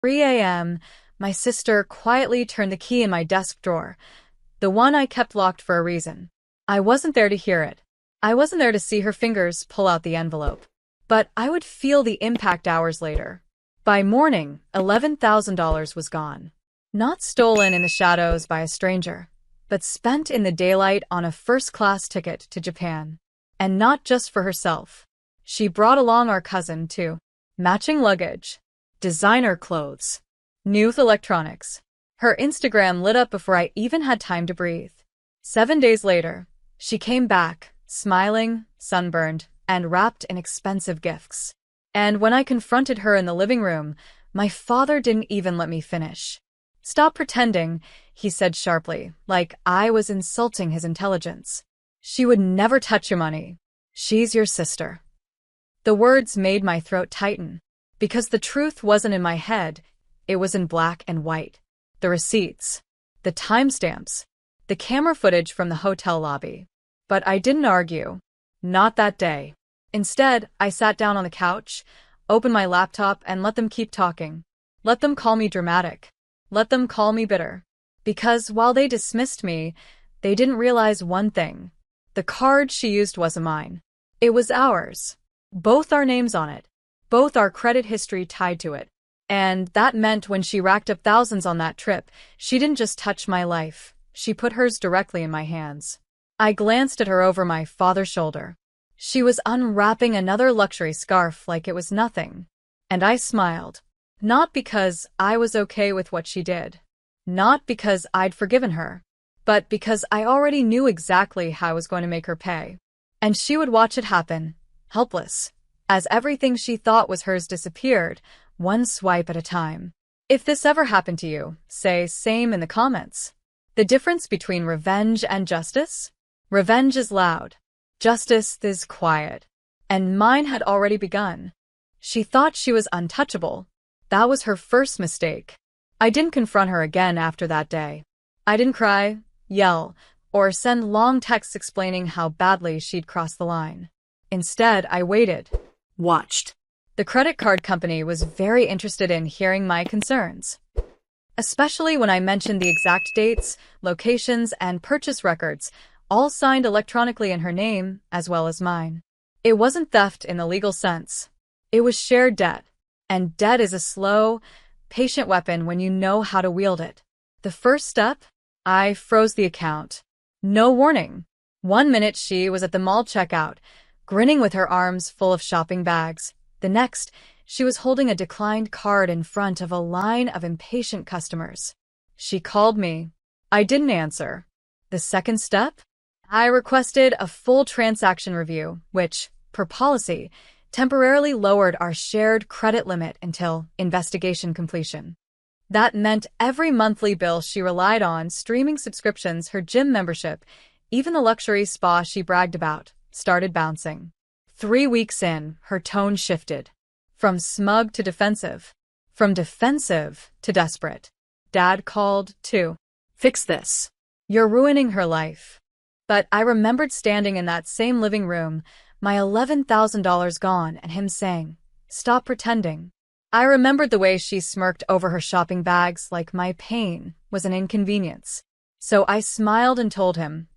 3 a.m., my sister quietly turned the key in my desk drawer, the one I kept locked for a reason. I wasn't there to hear it. I wasn't there to see her fingers pull out the envelope. But I would feel the impact hours later. By morning, $11,000 was gone. Not stolen in the shadows by a stranger, but spent in the daylight on a first-class ticket to Japan. And not just for herself. She brought along our cousin, too. Matching luggage, designer clothes, new electronics. Her Instagram lit up before I even had time to breathe. 7 days later, she came back, smiling, sunburned, and wrapped in expensive gifts. And when I confronted her in the living room, my father didn't even let me finish. "Stop pretending," he said sharply, like I was insulting his intelligence. "She would never touch your money. She's your sister." The words made my throat tighten, because the truth wasn't in my head, it was in black and white. The receipts, the timestamps, the camera footage from the hotel lobby. But I didn't argue. Not that day. Instead, I sat down on the couch, opened my laptop, and let them keep talking. Let them call me dramatic. Let them call me bitter. Because while they dismissed me, they didn't realize one thing. The card she used wasn't mine. It was ours. Both our names on it. Both our credit history tied to it. And that meant when she racked up thousands on that trip, she didn't just touch my life. She put hers directly in my hands. I glanced at her over my father's shoulder. She was unwrapping another luxury scarf like it was nothing. And I smiled. Not because I was okay with what she did. Not because I'd forgiven her. But because I already knew exactly how I was going to make her pay. And she would watch it happen, helpless, as everything she thought was hers disappeared, one swipe at a time. If this ever happened to you, say same in the comments. The difference between revenge and justice? Revenge is loud. Justice is quiet. And mine had already begun. She thought she was untouchable. That was her first mistake. I didn't confront her again after that day. I didn't cry, yell, or send long texts explaining how badly she'd crossed the line. Instead, I waited. Watched. The credit card company was very interested in hearing my concerns. Especially when I mentioned the exact dates, locations, and purchase records, all signed electronically in her name, as well as mine. It wasn't theft in the legal sense. It was shared debt. And debt is a slow, patient weapon when you know how to wield it. The first step? I froze the account. No warning. 1 minute she was at the mall checkout, grinning with her arms full of shopping bags. The next, she was holding a declined card in front of a line of impatient customers. She called me. I didn't answer. The second step? I requested a full transaction review, which, per policy, temporarily lowered our shared credit limit until investigation completion. That meant every monthly bill she relied on, streaming subscriptions, her gym membership, even the luxury spa she bragged about, started bouncing. 3 weeks in, her tone shifted. From smug to defensive. From defensive to desperate. Dad called, too. "Fix this. You're ruining her life." But I remembered standing in that same living room, my $11,000 gone, and him saying, "Stop pretending." I remembered the way she smirked over her shopping bags like my pain was an inconvenience. So I smiled and told him,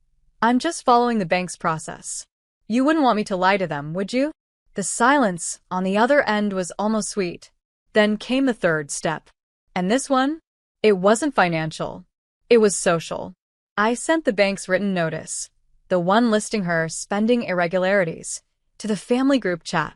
"I'm just following the bank's process. You wouldn't want me to lie to them, would you?" The silence on the other end was almost sweet. Then came the third step. And this one? It wasn't financial. It was social. I sent the bank's written notice, the one listing her spending irregularities, to the family group chat.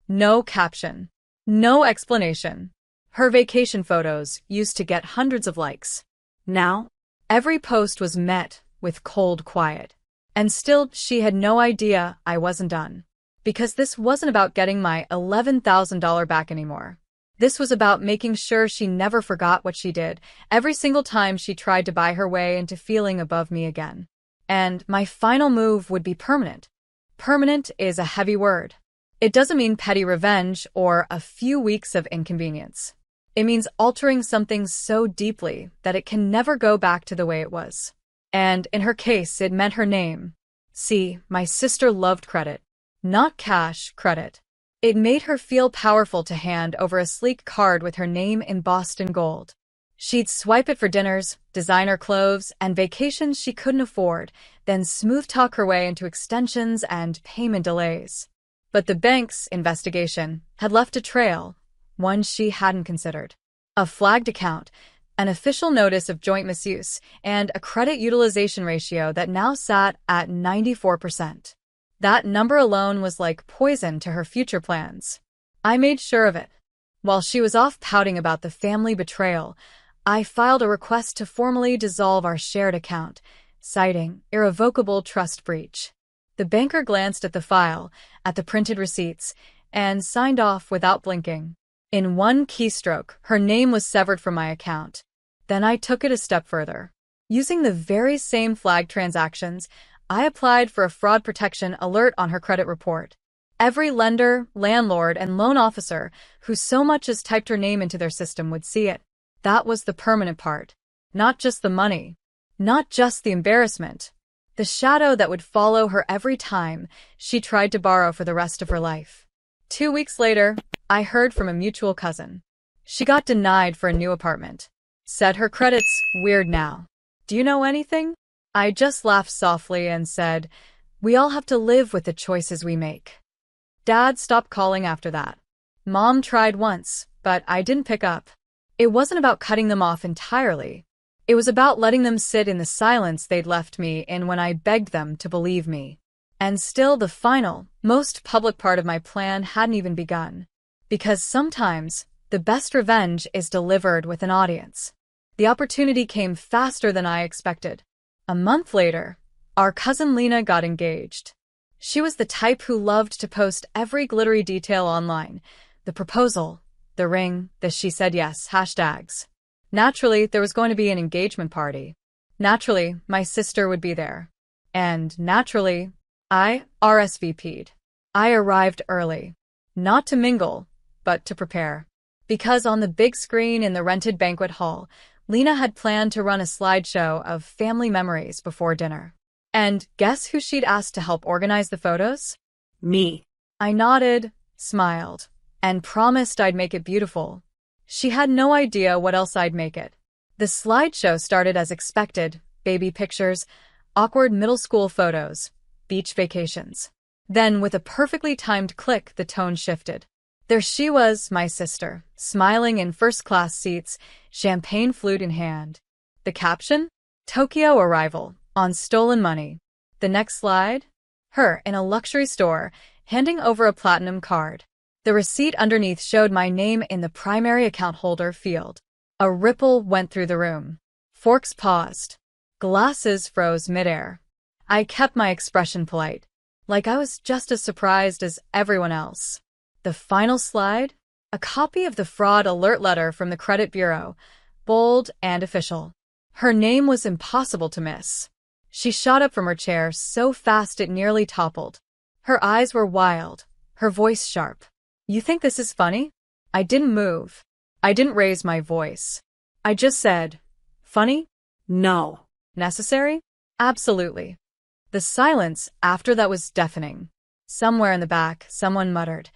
No caption. No explanation. Her vacation photos used to get hundreds of likes. Now, every post was met with cold quiet. And still, she had no idea I wasn't done. Because this wasn't about getting my $11,000 back anymore. This was about making sure she never forgot what she did every single time she tried to buy her way into feeling above me again. And my final move would be permanent. Permanent is a heavy word. It doesn't mean petty revenge or a few weeks of inconvenience. It means altering something so deeply that it can never go back to the way it was. And in her case, it meant her name. See, my sister loved credit. Not cash, credit. It made her feel powerful to hand over a sleek card with her name embossed in gold. She'd swipe it for dinners, designer clothes, and vacations she couldn't afford, then smooth-talk her way into extensions and payment delays. But the bank's investigation had left a trail, one she hadn't considered. A flagged account, an official notice of joint misuse, and a credit utilization ratio that now sat at 94%. That number alone was like poison to her future plans. I made sure of it. While she was off pouting about the family betrayal, I filed a request to formally dissolve our shared account, citing irrevocable trust breach. The banker glanced at the file, at the printed receipts, and signed off without blinking. In one keystroke, her name was severed from my account. Then I took it a step further. Using the very same flagged transactions, I applied for a fraud protection alert on her credit report. Every lender, landlord, and loan officer who so much as typed her name into their system would see it. That was the permanent part. Not just the money. Not just the embarrassment. The shadow that would follow her every time she tried to borrow for the rest of her life. 2 weeks later, I heard from a mutual cousin. She got denied for a new apartment. Said her credit's weird now. Do you know anything? I just laughed softly and said, we all have to live with the choices we make. Dad stopped calling after that. Mom tried once, but I didn't pick up. It wasn't about cutting them off entirely. It was about letting them sit in the silence they'd left me in when I begged them to believe me. And still the final, most public part of my plan hadn't even begun. Because sometimes, the best revenge is delivered with an audience. The opportunity came faster than I expected. A month later, our cousin Lena got engaged. She was the type who loved to post every glittery detail online. The proposal, the ring, the she said yes hashtags. Naturally, there was going to be an engagement party. Naturally, my sister would be there. And naturally, I RSVP'd. I arrived early. Not to mingle, but to prepare. Because on the big screen in the rented banquet hall, Lena had planned to run a slideshow of family memories before dinner. And guess who she'd asked to help organize the photos? Me. I nodded, smiled, and promised I'd make it beautiful. She had no idea what else I'd make it. The slideshow started as expected: baby pictures, awkward middle school photos, beach vacations. Then, with a perfectly timed click, the tone shifted. There she was, my sister, smiling in first-class seats, champagne flute in hand. The caption? Tokyo arrival, on stolen money. The next slide? Her in a luxury store, handing over a platinum card. The receipt underneath showed my name in the primary account holder field. A ripple went through the room. Forks paused. Glasses froze midair. I kept my expression polite, like I was just as surprised as everyone else. The final slide? A copy of the fraud alert letter from the credit bureau, bold and official. Her name was impossible to miss. She shot up from her chair so fast it nearly toppled. Her eyes were wild, her voice sharp. You think this is funny? I didn't move. I didn't raise my voice. I just said, funny? No. Necessary? Absolutely. The silence after that was deafening. Somewhere in the back, someone muttered,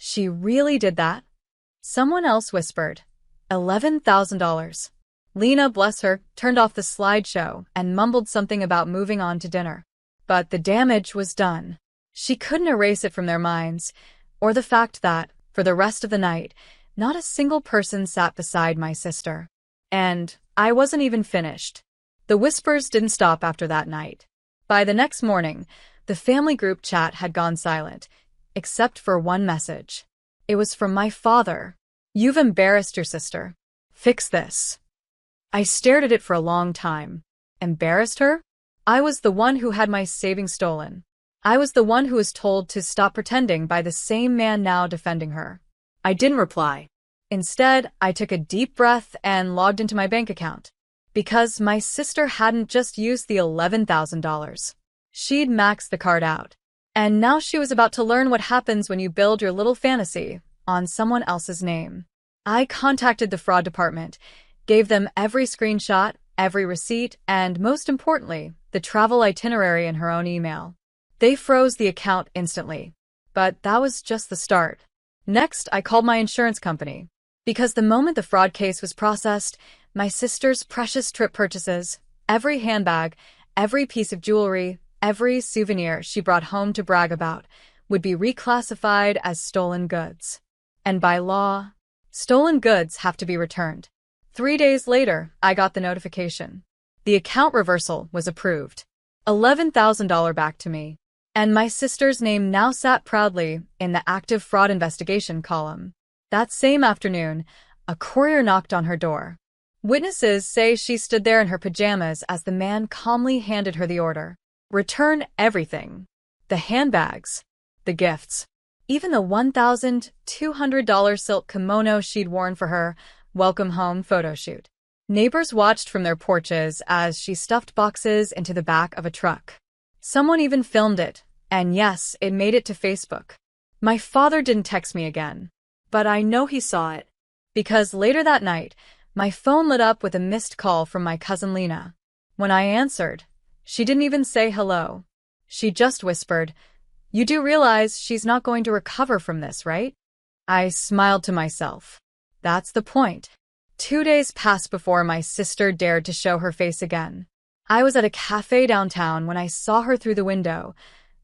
she really did that? Someone else whispered, $11,000. Lena, bless her, turned off the slideshow and mumbled something about moving on to dinner. But the damage was done. She couldn't erase it from their minds, or the fact that, for the rest of the night, not a single person sat beside my sister. And I wasn't even finished. The whispers didn't stop after that night. By the next morning, the family group chat had gone silent, except for one message. It was from my father. You've embarrassed your sister. Fix this. I stared at it for a long time. Embarrassed her? I was the one who had my savings stolen. I was the one who was told to stop pretending by the same man now defending her. I didn't reply. Instead, I took a deep breath and logged into my bank account. Because my sister hadn't just used the $11,000. She'd maxed the card out. And now she was about to learn what happens when you build your little fantasy on someone else's name. I contacted the fraud department, gave them every screenshot, every receipt, and most importantly, the travel itinerary in her own email. They froze the account instantly. But that was just the start. Next, I called my insurance company. Because the moment the fraud case was processed, my sister's precious trip purchases, every handbag, every piece of jewelry, every souvenir she brought home to brag about, would be reclassified as stolen goods. And by law, stolen goods have to be returned. 3 days later, I got the notification. The account reversal was approved. $11,000 back to me. And my sister's name now sat proudly in the active fraud investigation column. That same afternoon, a courier knocked on her door. Witnesses say she stood there in her pajamas as the man calmly handed her the order. Return everything. The handbags, the gifts, even the $1,200 silk kimono she'd worn for her welcome home photo shoot. Neighbors watched from their porches as she stuffed boxes into the back of a truck. Someone even filmed it, and yes, it made it to Facebook. My father didn't text me again, but I know he saw it, because later that night, my phone lit up with a missed call from my cousin Lena. When I answered, she didn't even say hello. She just whispered, "You do realize she's not going to recover from this, right?" I smiled to myself. That's the point. 2 days passed before my sister dared to show her face again. I was at a cafe downtown when I saw her through the window,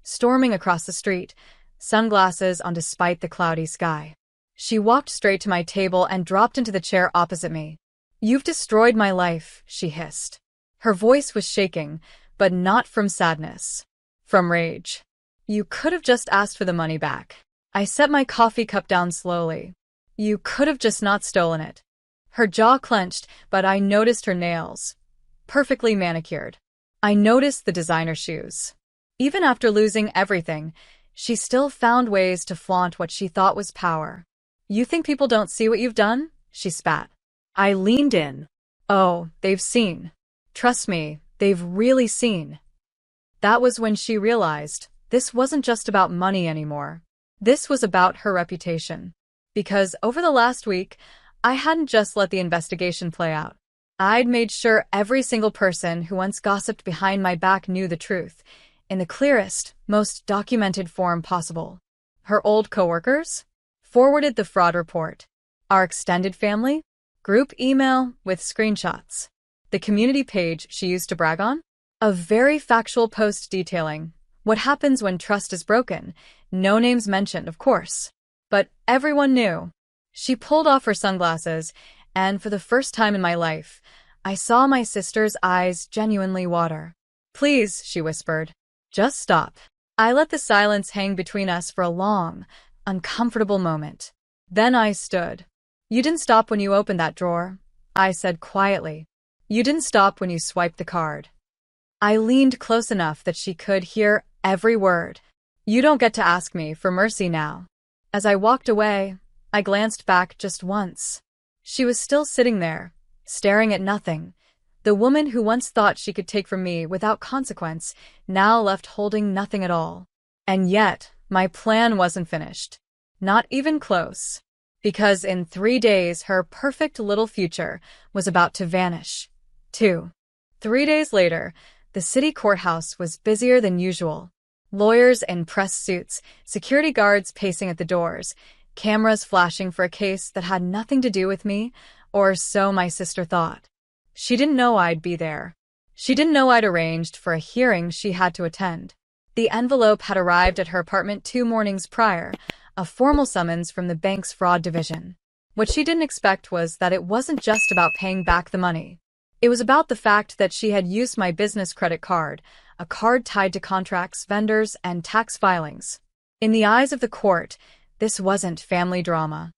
storming across the street, sunglasses on despite the cloudy sky. She walked straight to my table and dropped into the chair opposite me. "You've destroyed my life," she hissed. Her voice was shaking, but not from sadness. From rage. "You could have just asked for the money back." I set my coffee cup down slowly. "You could have just not stolen it." Her jaw clenched, but I noticed her nails. Perfectly manicured. I noticed the designer shoes. Even after losing everything, she still found ways to flaunt what she thought was power. "You think people don't see what you've done?" she spat. I leaned in. "Oh, they've seen. Trust me, they've really seen." That was when she realized this wasn't just about money anymore. This was about her reputation. Because over the last week, I hadn't just let the investigation play out. I'd made sure every single person who once gossiped behind my back knew the truth, in the clearest, most documented form possible. Her old coworkers forwarded the fraud report. Our extended family, group email with screenshots. The community page she used to brag on, a very factual post detailing what happens when trust is broken. No names mentioned, of course. But everyone knew. She pulled off her sunglasses, and for the first time in my life, I saw my sister's eyes genuinely water. "Please," she whispered, "just stop." I let the silence hang between us for a long, uncomfortable moment. Then I stood. "You didn't stop when you opened that drawer," I said quietly. "You didn't stop when you swiped the card." I leaned close enough that she could hear every word. "You don't get to ask me for mercy now." As I walked away, I glanced back just once. She was still sitting there, staring at nothing. The woman who once thought she could take from me without consequence, now left holding nothing at all. And yet, my plan wasn't finished. Not even close. Because in 3 days, her perfect little future was about to vanish. 2. 3 days later, the city courthouse was busier than usual. Lawyers in press suits, security guards pacing at the doors, cameras flashing for a case that had nothing to do with me, or so my sister thought. She didn't know I'd be there. She didn't know I'd arranged for a hearing she had to attend. The envelope had arrived at her apartment 2 mornings prior, a formal summons from the bank's fraud division. What she didn't expect was that it wasn't just about paying back the money. It was about the fact that she had used my business credit card, a card tied to contracts, vendors, and tax filings. In the eyes of the court, this wasn't family drama.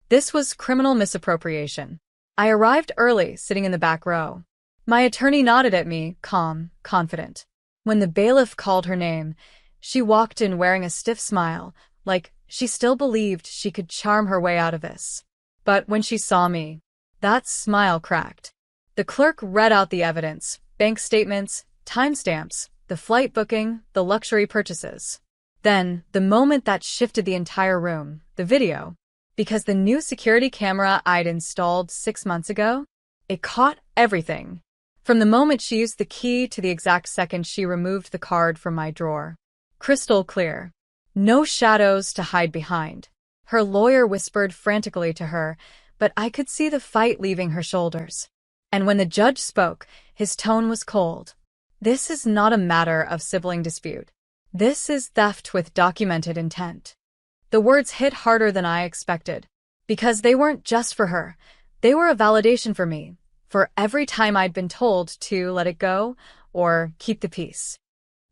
This was criminal misappropriation. I arrived early, sitting in the back row. My attorney nodded at me, calm, confident. When the bailiff called her name, she walked in wearing a stiff smile, like she still believed she could charm her way out of this. But when she saw me, that smile cracked. The clerk read out the evidence, bank statements, timestamps, the flight booking, the luxury purchases. Then, the moment that shifted the entire room, the video. Because the new security camera I'd installed 6 months ago, it caught everything. From the moment she used the key to the exact second she removed the card from my drawer. Crystal clear. No shadows to hide behind. Her lawyer whispered frantically to her, but I could see the fight leaving her shoulders. And when the judge spoke, his tone was cold. This is not a matter of sibling dispute. This is theft with documented intent. The words hit harder than I expected, because they weren't just for her. They were a validation for me, for every time I'd been told to let it go or keep the peace.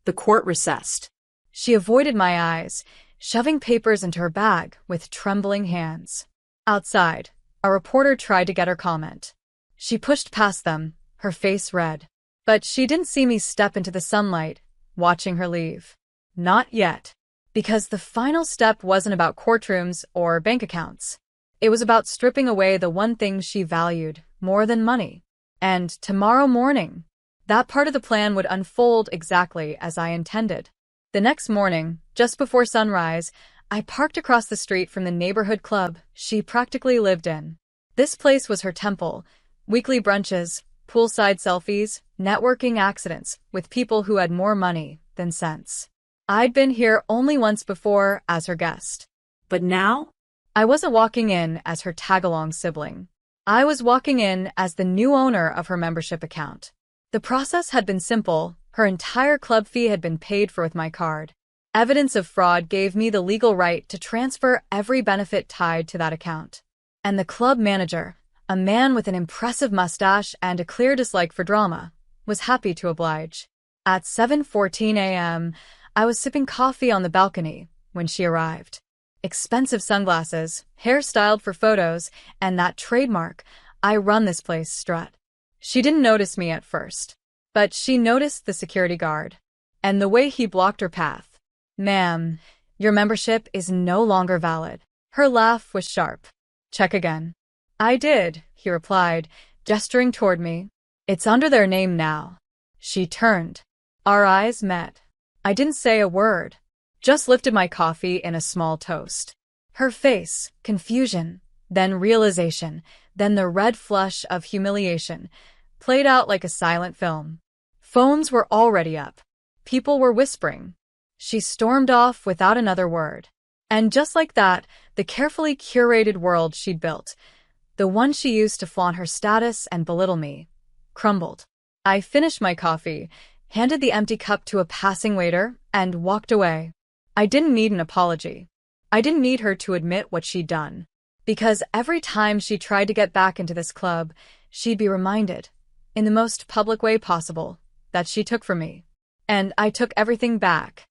The court recessed. She avoided my eyes, shoving papers into her bag with trembling hands. Outside, a reporter tried to get her comment. She pushed past them, her face red. But she didn't see me step into the sunlight, watching her leave. Not yet. Because the final step wasn't about courtrooms or bank accounts. It was about stripping away the one thing she valued more than money. And tomorrow morning, that part of the plan would unfold exactly as I intended. The next morning, just before sunrise, I parked across the street from the neighborhood club she practically lived in. This place was her temple. Weekly brunches, poolside selfies, networking accidents with people who had more money than sense. I'd been here only once before as her guest. But now? I wasn't walking in as her tag-along sibling. I was walking in as the new owner of her membership account. The process had been simple. Her entire club fee had been paid for with my card. Evidence of fraud gave me the legal right to transfer every benefit tied to that account. And the club manager, a man with an impressive mustache and a clear dislike for drama, was happy to oblige. At 7:14 a.m., I was sipping coffee on the balcony when she arrived. Expensive sunglasses, hair styled for photos, and that trademark, I run this place strut. She didn't notice me at first, but she noticed the security guard and the way he blocked her path. "Ma'am, your membership is no longer valid." Her laugh was sharp. "Check again." "I did," he replied, gesturing toward me. "It's under their name now." She turned. Our eyes met. I didn't say a word, just lifted my coffee in a small toast. Her face, confusion, then realization, then the red flush of humiliation, played out like a silent film. Phones were already up. People were whispering. She stormed off without another word. And just like that, the carefully curated world she'd built, the one she used to flaunt her status and belittle me, crumbled. I finished my coffee, handed the empty cup to a passing waiter, and walked away. I didn't need an apology. I didn't need her to admit what she'd done. Because every time she tried to get back into this club, she'd be reminded, in the most public way possible, that she took from me. And I took everything back.